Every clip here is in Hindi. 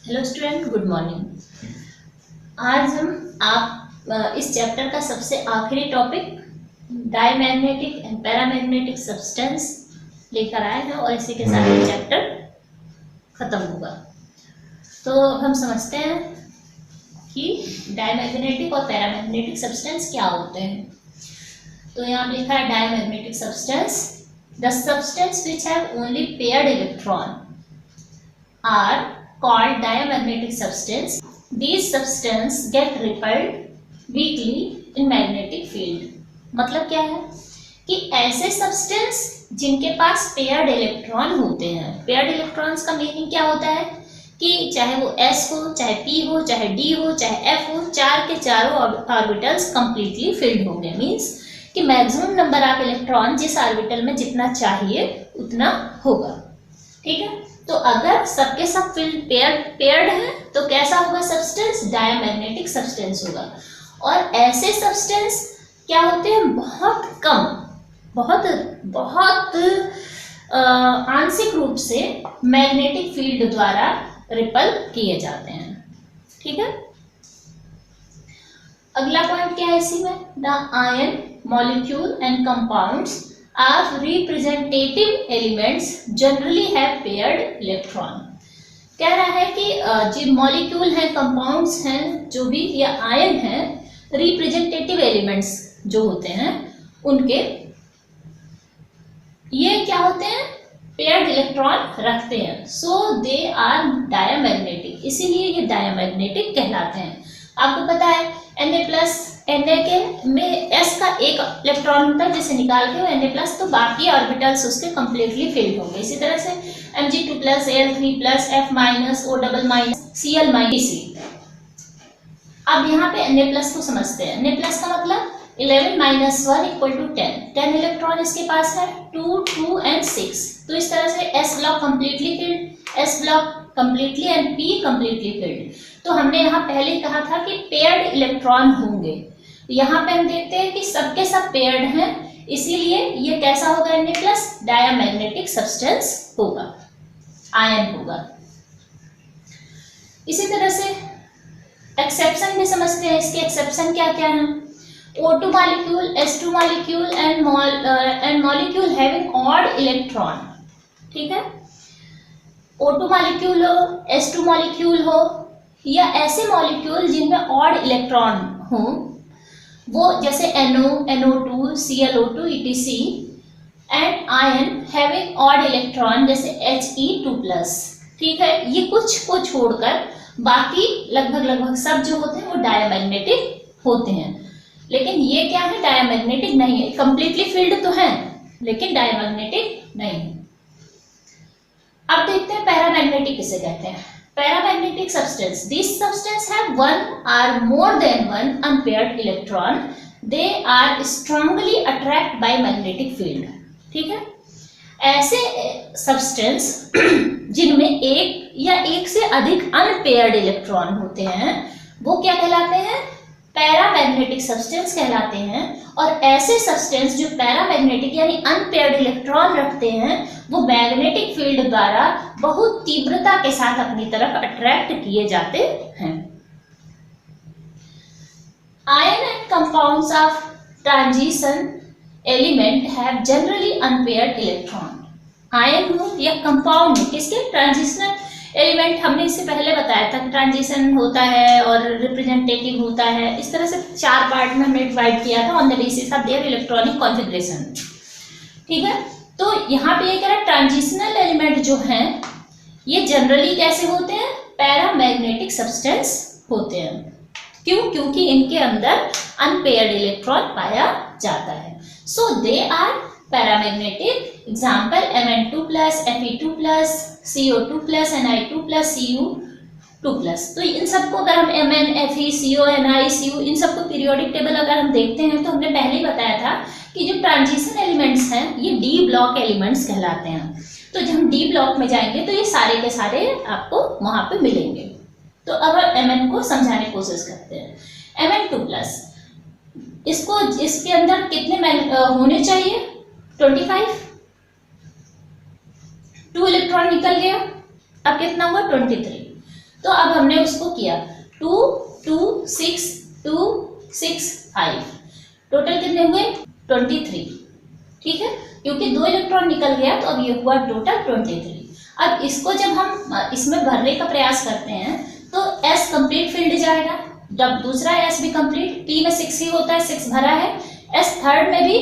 Hello student, good morning. आज हम आप इस चैप्टर का सबसे आखिरी topic diamagnetic and paramagnetic substance लेकर आए हैं और इसी के साथ ये चैप्टर खत्म होगा। तो हम समझते हैं कि डायमैग्नेटिक और पैरामैग्नेटिक सब्सटेंस क्या होते हैं। तो यहाँ लिखा है diamagnetic substance, the substance which have only paired electron are called diamagnetic substance. These substance get repelled weakly in magnetic field. मतलब क्या है कि ऐसे सब्सटेंस जिनके पास पेयर्ड इलेक्ट्रॉन होते हैं। पेयर्ड इलेक्ट्रॉन्स का मीनिंग क्या होता है कि चाहे वो s हो, चाहे p हो, चाहे d हो, चाहे f हो, चार के चारों ऑर्बिटल्स कंप्लीटली फिल्ड होंगे। मीन्स कि मैक्सिमम नंबर ऑफ इलेक्ट्रॉन जिस ऑर्बिटल में जितना चाहिए उतना होगा। ठीक है, तो अगर सबके सब फील्ड पेयर्ड है तो कैसा होगा सब्सटेंस? डायमैग्नेटिक सब्सटेंस होगा। और ऐसे सब्सटेंस क्या होते हैं? बहुत कम, बहुत आंशिक रूप से मैग्नेटिक फील्ड द्वारा रिपल किए जाते हैं। ठीक है, अगला पॉइंट क्या है इसी में? The ion molecule and compounds of representative elements generally have paired electron। कह रहा है कि जो मॉलिक्यूल हैं, कंपाउंड्स हैं, जो भी या आयन हैं, रिप्रेजेंटेटिव एलिमेंट्स जो होते हैं उनके ये क्या होते हैं? पेयर्ड इलेक्ट्रॉन रखते हैं। सो दे आर डायमैग्नेटिक, इसीलिए ये डायमैग्नेटिक कहलाते हैं। आपको पता है Na के में S का एक इलेक्ट्रॉन होता है जिसे निकाल के वो Na+, तो बाकी ऑर्बिटल्स उसके कंप्लीटली फिल्ड होंगे। इसी तरह से Mg2+, Al3+, F-, O+, Cl-, अब यहाँ पे Na+ को समझते हैं। Na+ का मतलब 11 - 1 = 10। 10 इलेक्ट्रॉन इसके पास है, 2, 2 and 6। तो इस तरह से S block completely filled, S block completely and P completely filled. तो हमने यहाँ पहले कहा था कि पेयर्ड इलेक्ट्रॉन होंगे। यहाँ पे हम देखते हैं कि सबके सब पेयर्ड हैं, इसीलिए ये कैसा होगा? Na+, डायमैग्नेटिक सब्सटेंस होगा, आयन होगा। इसी तरह से एक्सेप्शन भी समझते हैं। इसके एक्सेप्शन क्या क्या हैं? O2 molecule, S2 molecule and molecule having odd electron. ठीक है, O2 मॉलिक्यूल हो, S2 मॉलिक्यूल हो, या ऐसे मॉलिक्यूल जिनमें ऑड इलेक्ट्रॉन हो, वो जैसे NO, NO2, ClO2 etc। And ion having odd electron जैसे He2+। ठीक है, ये कुछ को छोड़कर बाकी लगभग सब जो होते हैं वो डायमैग्नेटिक होते हैं। लेकिन ये क्या है? डायमैग्नेटिक नहीं है। कंप्लीटली फील्ड तो है लेकिन डायमैग्नेटिक नहीं है। अब देखते हैं पैरामैग्नेटिक किसे कहते हैं। Paramagnetic substance, these substances have one or more than one unpaired electron. They are strongly attracted by magnetic field। ठीक है, ऐसे सब्सटेंस जिनमें एक या एक से अधिक अनपेयर्ड इलेक्ट्रॉन होते हैं वो क्या कहलाते हैं? पैरामैग्नेटिक सब्सटेंस कहलाते हैं। और ऐसे सब्सटेंस जो पैरामैग्नेटिक यानी अनपेयर्ड इलेक्ट्रॉन रखते हैं वो मैग्नेटिक फील्ड द्वारा बहुत तीव्रता के साथ अपनी तरफ अट्रैक्ट किए जाते हैं। Ion and compounds of transition element have generally unpaired electron. Ion हो या कंपाउंड हो, किसके? Transitional element. हमने इससे पहले बताया था कि ट्रांजिशन होता है और रिप्रेजेंटेटिव होता है। इस तरह से 4 पार्ट में हमने डिवाइड किया था on the basis of their electronic configuration. ठीक है, तो यहाँ पे ये कह रहा है ट्रांजिशनल एलिमेंट जो हैं ये जनरली कैसे होते हैं? पैरामैग्नेटिक सब्सटेंस होते हैं। क्यों? क्योंकि इनके अंदर अनपेयर्ड इलेक्ट्रॉन पाया जाता है। So they are paramagnetic. Example Mn2+, Fe2+, CO2+, Ni2+, Cu2+। तो इन सबको अगर हम Mn, Fe, CO, Ni, Cu इन सबको पीरियोडिक टेबल अगर हम देखते हैं तो हमने पहले ही बताया था कि जो ट्रांजिशन एलिमेंट्स हैं ये डी ब्लॉक एलिमेंट्स कहलाते हैं। तो जब हम डी ब्लॉक में जाएंगे तो ये सारे के सारे आपको वहां पे मिलेंगे। तो अब Mn को समझाने की कोशिश करते हैं। Mn2+, इसको इसके अंदर कितने होने चाहिए? 25। 2 इलेक्ट्रॉन निकल गया, अब कितना हुआ? 23। तो अब हमने उसको किया 2 2 6 2 6 5, टोटल कितने हुए 23। ठीक है, क्योंकि 2 इलेक्ट्रॉन निकल गया तो अब ये हुआ टोटल 23। अब इसको जब हम इसमें भरने का प्रयास करते हैं तो S कंप्लीट फील्ड जाएगा, जब दूसरा S भी कंप्लीट, P में 6 ही होता है, 6 भरा है, S थर्ड में भी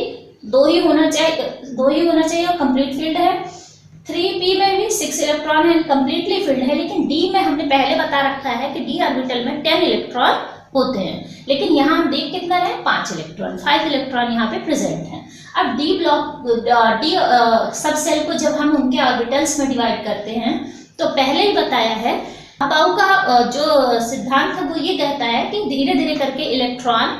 2 ही होना चाहिए और कंप्लीट फील्ड है, 3p में भी 6 इलेक्ट्रॉन है, कंप्लीटली फील्ड है। लेकिन D में हमने पहले बता रखा है कि D ऑर्बिटल में 10 इलेक्ट्रॉन होते हैं, लेकिन यहाँ हम देख कितना रहे 5 इलेक्ट्रॉन, 5 इलेक्ट्रॉन यहाँ पे प्रेजेंट हैं। अब D सब सेल को जब हम उनके ऑर्बिटल्स में डिवाइड करते हैं तो पहले ही बताया है, अबाउ का जो सिद्धांत है वो ये कहता है कि धीरे धीरे करके इलेक्ट्रॉन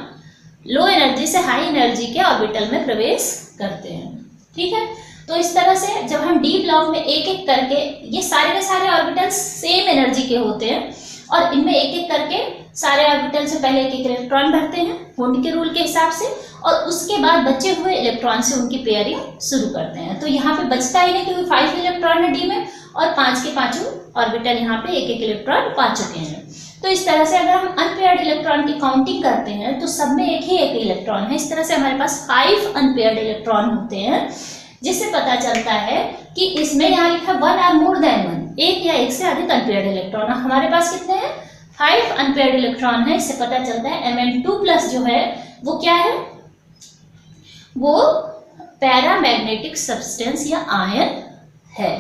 लो एनर्जी से हाई एनर्जी के ऑर्बिटल में प्रवेश करते हैं। ठीक है, तो इस तरह से जब हम डी ब्लॉक में एक एक करके, ये सारे के सारे ऑर्बिटल्स सेम एनर्जी के होते हैं और इनमें एक एक करके सारे ऑर्बिटल से पहले एक एक इलेक्ट्रॉन भरते हैं हुंड के रूल के हिसाब से, और उसके बाद बचे हुए इलेक्ट्रॉन से उनकी पेयरिंग शुरू करते हैं। तो यहाँ पे बचता ही नहीं क्योंकि 5 इलेक्ट्रॉन है डी में और 5 के पांचों ऑर्बिटल यहाँ पे एक एक इलेक्ट्रॉन पा चुके हैं। तो इस तरह से अगर हम अनपेयर्ड इलेक्ट्रॉन की काउंटिंग करते हैं तो सब में एक ही एक इलेक्ट्रॉन है। इस तरह से हमारे पास 5 अनपेयर्ड इलेक्ट्रॉन होते हैं, जिससे पता चलता है कि इसमें यहाँ लिखा 1 और मोर देन 1, एक या एक से अधिक अनपेयर्ड इलेक्ट्रॉन। हमारे पास कितने हैं 5 अनपेयर्ड इलेक्ट्रॉन है। इससे पता चलता है Mn2+ जो है वो क्या है, वो पैरामैग्नेटिक सब्सटेंस या आयन है।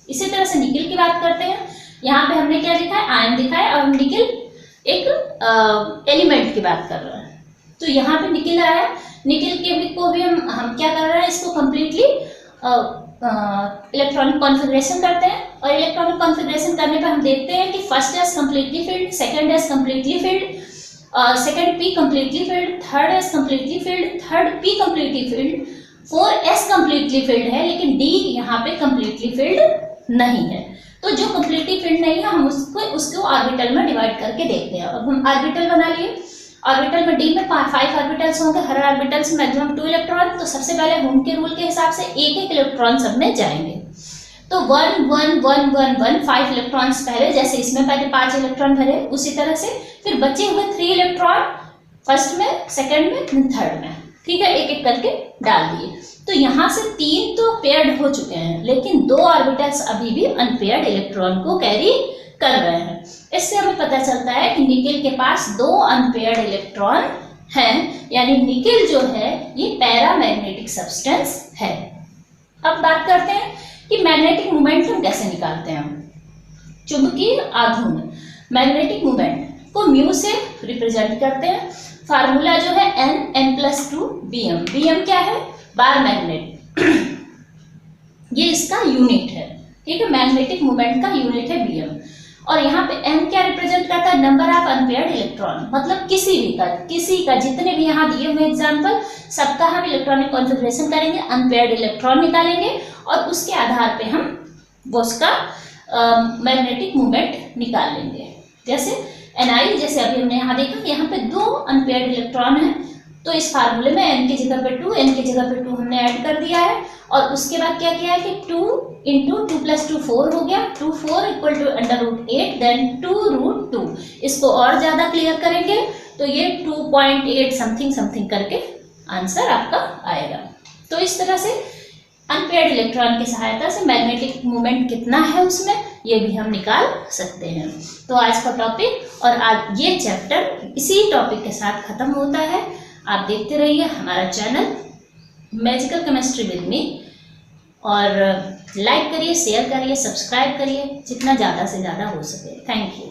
इसी तरह से निकिल की बात करते हैं, यहाँ पे हमने क्या लिखा है आयन दिखा है और निकिल एक एलिमेंट की बात कर रहे हैं। तो यहाँ पे निकिल आया, निकिल के को भी हम क्या कर रहे हैं, इसको कंप्लीटली इलेक्ट्रॉनिक कॉन्फ़िगरेशन करते हैं। और इलेक्ट्रॉनिक कॉन्फ़िगरेशन करने पर हम देखते हैं कि first S completely filled, second S completely filled, second P completely filled, third S completely filled, third P completely filled, 4s completely filled है, लेकिन डी यहाँ पे कंप्लीटली फिल्ड नहीं है। तो जो कंप्लीटली फिल्ड नहीं है हम उसको ऑर्बिटल में डिवाइड करके देखते हैं। अब हम ऑर्बिटल बना लिए, ऑर्बिटल में डी में 5 ऑर्बिटल्स होंगे, हर ऑर्बिटल से मैक्सिमम 2 इलेक्ट्रॉन। तो सबसे पहले हुंड के रूल के हिसाब से एक एक इलेक्ट्रॉन सब में जाएंगे। तो 1 1 1 1 1 5 इलेक्ट्रॉन्स पहले, जैसे इसमें पहले 5 इलेक्ट्रॉन भरे, उसी तरह से फिर बचे हुए 3 इलेक्ट्रॉन फर्स्ट में, सेकेंड में, थर्ड में। ठीक है, एक एक करके डाल दिए। तो यहाँ से 3 तो पेयर्ड हो चुके हैं, लेकिन 2 ऑर्बिटल्स अभी भी अनपेयर्ड इलेक्ट्रॉन को कैरी कर रहे हैं। इससे हमें पता चलता है कि निकिल के पास 2 अनपेयर्ड इलेक्ट्रॉन हैं, यानी निकिल जो है ये पैरामैग्नेटिक सब्सटेंस है। अब बात करते हैं कि मैग्नेटिक मोमेंटम कैसे निकालते हैं हम। चुंबकीय आघूर्ण मैग्नेटिक मोमेंट को म्यू से रिप्रेजेंट करते हैं। फार्मूला जो है n+2 bm। bm क्या है, बार मैग्नेट, ये इसका यूनिट है। ठीक है, मैग्नेटिक मोमेंट का यूनिट है bm। और यहाँ पे m क्या रिप्रेजेंट करता है, नंबर ऑफ अनपेयर्ड इलेक्ट्रॉन, मतलब किसी का जितने भी यहाँ दिए हुए एग्जाम्पल सबका हम इलेक्ट्रॉनिक कॉन्फ़िगरेशन करेंगे, अनपेयर्ड इलेक्ट्रॉन निकालेंगे और उसके आधार पे हम वो उसका मैग्नेटिक मोमेंट निकाल लेंगे। जैसे Ni, जैसे अभी हमने यहाँ देखा कि यहाँ पे 2 अनपेयर्ड इलेक्ट्रॉन है, तो इस फार्मूले में n की जगह पे 2, n की जगह पे 2 हमने ऐड कर दिया है। और उसके बाद क्या किया है कि 2 × 2 + 2 4 हो गया, 2 4 = √8, देन 2√2। इसको और ज़्यादा क्लियर करेंगे तो ये 2.8 समथिंग करके आंसर आपका आएगा। तो इस तरह से अनपेयर्ड इलेक्ट्रॉन की सहायता से मैग्नेटिक मोमेंट कितना है उसमें, ये भी हम निकाल सकते हैं। तो आज का टॉपिक और आज ये चैप्टर इसी टॉपिक के साथ खत्म होता है। आप देखते रहिए हमारा channel magical chemistry with me, और लाइक करिए, शेयर करिए, सब्सक्राइब करिए, जितना ज़्यादा से ज़्यादा हो सके। Thank you.